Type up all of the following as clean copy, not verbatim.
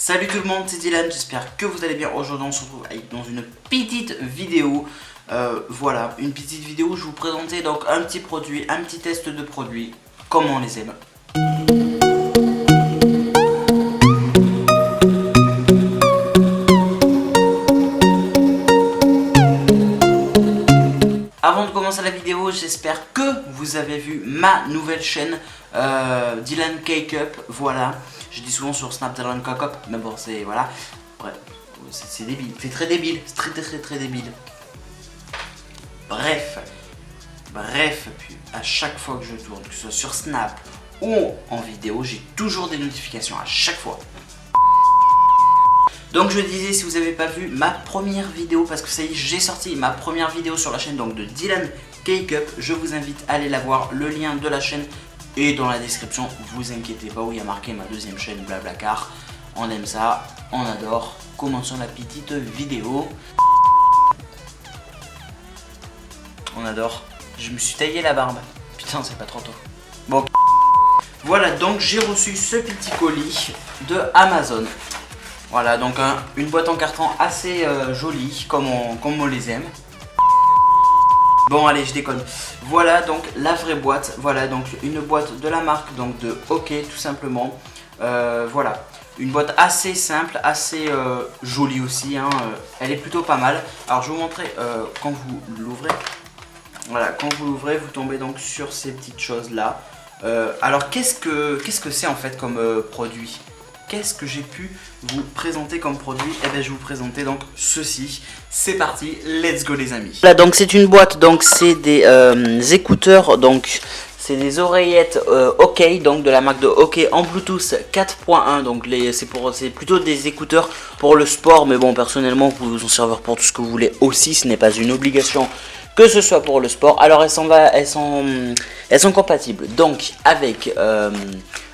Salut tout le monde, c'est Dylan, j'espère que vous allez bien. Aujourd'hui on se retrouve dans une petite vidéo. Voilà, une petite vidéo où je vous présentais donc un petit produit, un petit test de produit, comment on les aime. Avant de commencer la vidéo, j'espère que vous avez vu ma nouvelle chaîne Dylan Cake-Up, voilà. Je dis souvent sur Snap Dylan Cake-Up, mais bon c'est voilà. Bref, c'est débile, c'est très débile, c'est très débile. Bref, puis à chaque fois que je tourne, que ce soit sur Snap ou en vidéo, j'ai toujours des notifications à chaque fois. Donc je disais, si vous n'avez pas vu ma première vidéo, parce que ça y est, j'ai sorti ma première vidéo sur la chaîne donc de Dylan Cake-Up, je vous invite à aller la voir, le lien de la chaîne est dans la description, vous inquiétez pas, où il y a marqué ma deuxième chaîne Blablacar. On aime ça, on adore. Commençons la petite vidéo. On adore. Je me suis taillé la barbe. Putain, c'est pas trop tôt. Bon. Voilà, donc j'ai reçu ce petit colis de Amazon. Voilà, donc une boîte en carton assez jolie, comme on les aime. Bon allez, je déconne. Voilà donc la vraie boîte. Voilà donc une boîte de la marque donc de OK tout simplement. Voilà, une boîte assez simple, assez jolie aussi. Hein. Elle est plutôt pas mal. Alors je vais vous montrer quand vous l'ouvrez. Voilà, quand vous l'ouvrez, vous tombez donc sur ces petites choses là. Alors qu'est-ce que c'est en fait comme produit? Qu'est-ce que j'ai pu vous présenter comme produit? Eh bien je vais vous présenter donc ceci. C'est parti, let's go les amis. Là donc c'est une boîte, donc c'est des écouteurs, donc c'est des oreillettes OK, donc de la marque de OK en Bluetooth 4.1. Donc c'est plutôt des écouteurs pour le sport, mais bon personnellement vous pouvez vous en servir pour tout ce que vous voulez aussi, ce n'est pas une obligation que ce soit pour le sport. Alors elles sont compatibles donc avec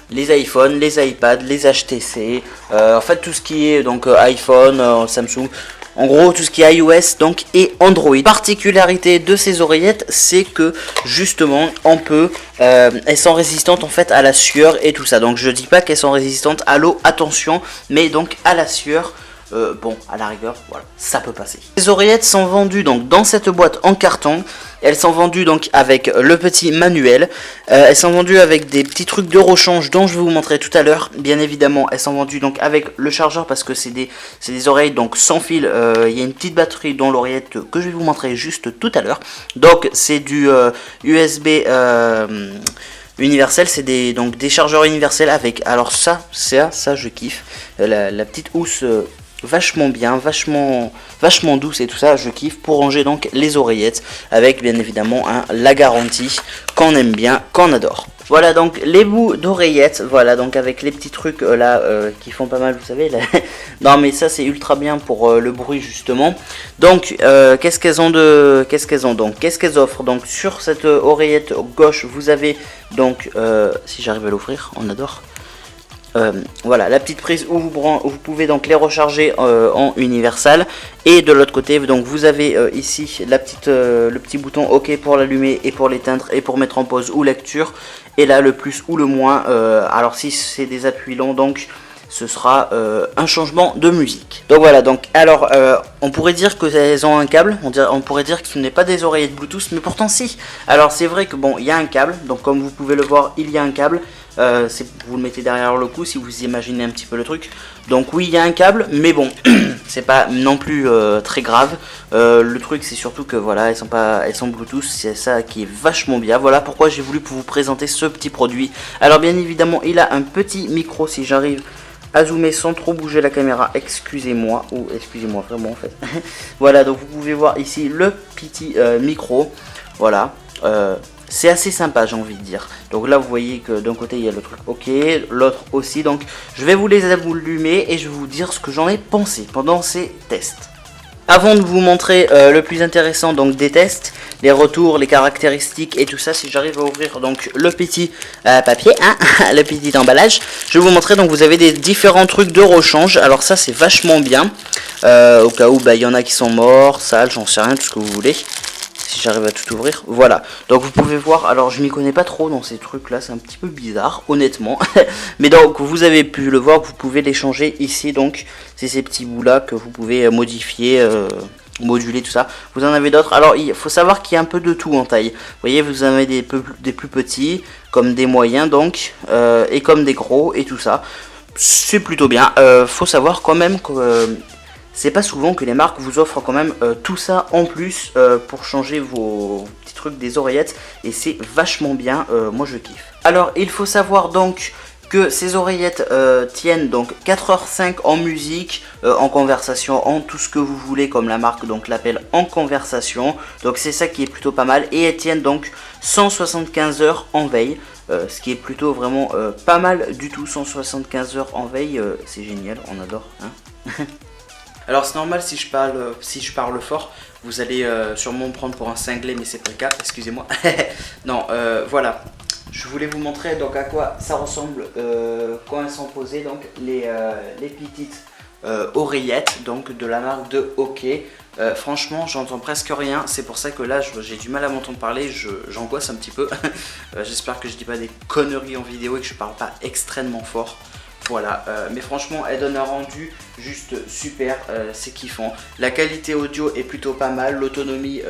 les iPhones, les iPads, les HTC, en fait tout ce qui est donc iPhone, Samsung, en gros tout ce qui est iOS donc et Android. Particularité de ces oreillettes, c'est que justement on peut, elles sont résistantes en fait à la sueur et tout ça. Donc je dis pas qu'elles sont résistantes à l'eau, attention, mais donc à la sueur. Bon, à la rigueur, voilà, ça peut passer. Les oreillettes sont vendues donc dans cette boîte en carton. Elles sont vendues donc avec le petit manuel. Elles sont vendues avec des petits trucs de rechange dont je vais vous montrer tout à l'heure. Bien évidemment, elles sont vendues donc avec le chargeur parce que c'est des oreilles donc sans fil. Il y a une petite batterie dans l'oreillette que je vais vous montrer juste tout à l'heure. Donc c'est du USB universel, c'est donc des chargeurs universels avec. Alors ça je kiffe. La petite housse. Vachement bien, vachement douce et tout ça, je kiffe pour ranger donc les oreillettes avec bien évidemment la garantie qu'on aime bien, qu'on adore. Voilà donc les bouts d'oreillettes, voilà donc avec les petits trucs là qui font pas mal, vous savez là. Non mais ça c'est ultra bien pour le bruit justement. Donc qu'est-ce qu'elles offrent? Donc sur cette oreillette gauche vous avez donc si j'arrive à l'ouvrir, on adore. Voilà la petite prise où vous pouvez donc les recharger en universal, et de l'autre côté donc vous avez ici le petit bouton OK pour l'allumer et pour l'éteindre et pour mettre en pause ou lecture, et là le plus ou le moins. Alors si c'est des appuis longs, donc ce sera un changement de musique. Donc voilà, donc alors on pourrait dire qu'elles ont un câble, on pourrait dire que ce n'est pas des oreillettes Bluetooth, mais pourtant si. Alors c'est vrai que bon, il y a un câble, donc comme vous pouvez le voir, il y a un câble. Vous le mettez derrière le cou si vous imaginez un petit peu le truc. Donc oui, il y a un câble, mais bon, c'est pas non plus très grave. Le truc c'est surtout que voilà, elles sont Bluetooth, c'est ça qui est vachement bien. Voilà pourquoi j'ai voulu vous présenter ce petit produit. Alors bien évidemment, il a un petit micro, si j'arrive à zoomer sans trop bouger la caméra, excusez-moi, ou excusez-moi vraiment en fait. Voilà, donc vous pouvez voir ici le petit micro, voilà. C'est assez sympa, j'ai envie de dire. Donc là vous voyez que d'un côté il y a le truc OK, l'autre aussi. Donc je vais vous les allumer et je vais vous dire ce que j'en ai pensé pendant ces tests. Avant de vous montrer le plus intéressant donc des tests, les retours, les caractéristiques et tout ça, si j'arrive à ouvrir donc le petit papier, hein, le petit emballage, je vais vous montrer. Donc vous avez des différents trucs de rechange. Alors ça c'est vachement bien, au cas où il y en a qui sont morts, sales, j'en sais rien, tout ce que vous voulez. si j'arrive à tout ouvrir, voilà. Donc vous pouvez voir, alors je m'y connais pas trop dans ces trucs là, c'est un petit peu bizarre honnêtement. Mais donc vous avez pu le voir, vous pouvez les changer ici, donc c'est ces petits bouts là que vous pouvez modifier, moduler tout ça. Vous en avez d'autres, alors il faut savoir qu'il y a un peu de tout en taille. Vous voyez, vous en avez des plus petits, comme des moyens donc, et comme des gros et tout ça. C'est plutôt bien, faut savoir quand même que... c'est pas souvent que les marques vous offrent quand même tout ça en plus pour changer vos petits trucs des oreillettes, et c'est vachement bien, moi je kiffe. Alors il faut savoir donc que ces oreillettes tiennent donc 4h5 en musique, en conversation, en tout ce que vous voulez, comme la marque donc l'appelle en conversation, donc c'est ça qui est plutôt pas mal, et elles tiennent donc 175 heures en veille. Ce qui est plutôt vraiment pas mal du tout. 175 heures en veille, c'est génial, on adore hein. Alors c'est normal si je parle fort, vous allez sûrement me prendre pour un cinglé, mais c'est pas le cas, excusez-moi. Non, voilà, je voulais vous montrer donc à quoi ça ressemble quand elles sont posées, donc les petites oreillettes donc de la marque de Hockey. Franchement j'entends presque rien, c'est pour ça que là j'ai du mal à m'entendre parler, j'angoisse un petit peu. J'espère que je dis pas des conneries en vidéo et que je parle pas extrêmement fort. Voilà, mais franchement elle donne un rendu juste super, c'est kiffant. La qualité audio est plutôt pas mal, l'autonomie,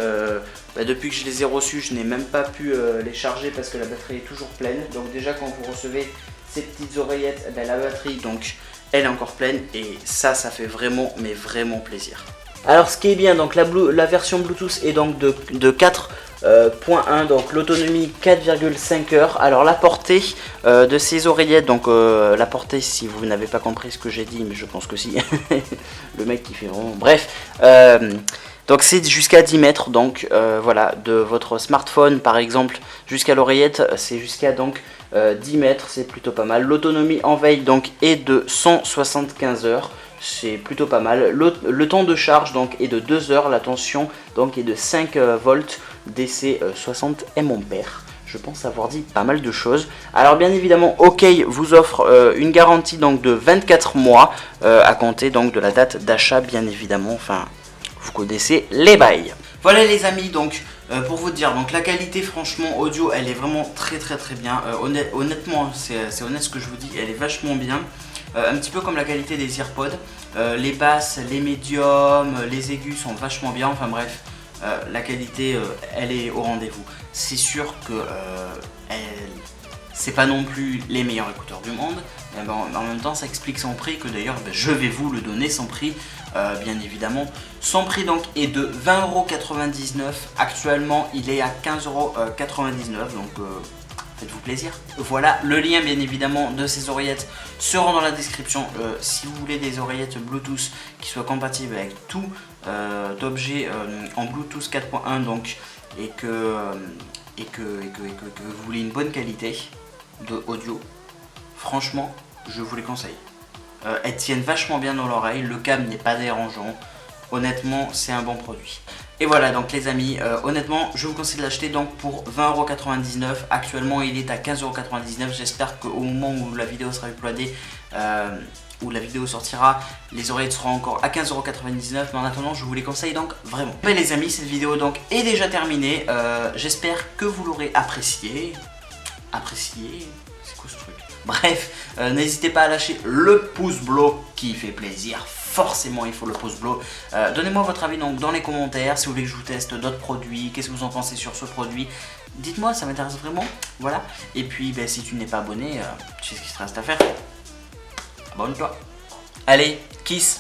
depuis que je les ai reçus je n'ai même pas pu les charger parce que la batterie est toujours pleine. Donc déjà quand vous recevez ces petites oreillettes, la batterie donc elle est encore pleine, et ça fait vraiment mais vraiment plaisir. Alors ce qui est bien, donc la version Bluetooth est donc de 4.1, donc l'autonomie 4,5 heures. Alors la portée de ces oreillettes, donc la portée, si vous n'avez pas compris ce que j'ai dit, mais je pense que si, le mec qui fait vraiment... Bref, donc c'est jusqu'à 10 mètres, donc voilà, de votre smartphone par exemple jusqu'à l'oreillette, c'est jusqu'à donc 10 mètres, c'est plutôt pas mal. L'autonomie en veille donc est de 175 heures. C'est plutôt pas mal. Le temps de charge donc est de 2 heures. La tension donc est de 5 volts DC 60 mA. Je pense avoir dit pas mal de choses. Alors bien évidemment, OK vous offre une garantie donc de 24 mois à compter donc de la date d'achat, bien évidemment. Enfin, vous connaissez les bails. Voilà les amis, donc pour vous dire, donc la qualité franchement audio elle est vraiment très bien. Honnêtement, c'est honnête ce que je vous dis, elle est vachement bien. Un petit peu comme la qualité des AirPods, les basses, les médiums, les aigus sont vachement bien, enfin bref, la qualité elle est au rendez-vous. C'est sûr que c'est pas non plus les meilleurs écouteurs du monde, mais en même temps ça explique son prix, que d'ailleurs je vais vous le donner son prix, bien évidemment. Son prix donc est de 20,99 €, actuellement il est à 15,99 €, donc faites-vous plaisir. Voilà, le lien bien évidemment de ces oreillettes seront dans la description. Si vous voulez des oreillettes Bluetooth qui soient compatibles avec tout d'objets en Bluetooth 4.1 donc, et que vous voulez une bonne qualité de audio, franchement je vous les conseille. Elles tiennent vachement bien dans l'oreille, le câble n'est pas dérangeant, honnêtement c'est un bon produit. Et voilà donc les amis, honnêtement je vous conseille de l'acheter donc pour 20,99 €. Actuellement il est à 15,99 €. J'espère qu'au moment où la vidéo sera uploadée, où la vidéo sortira, les oreillettes seront encore à 15,99 €. Mais en attendant je vous les conseille donc vraiment. Mais les amis, cette vidéo donc est déjà terminée. J'espère que vous l'aurez apprécié. C'est quoi ce truc? Bref, n'hésitez pas à lâcher le pouce bleu qui fait plaisir. Forcément il faut le pouce bleu. Donnez-moi votre avis donc dans les commentaires, si vous voulez que je vous teste d'autres produits, qu'est-ce que vous en pensez sur ce produit, dites-moi, ça m'intéresse vraiment. Voilà, et puis si tu n'es pas abonné, tu sais ce qu'il te reste à faire, abonne-toi. Allez, kiss.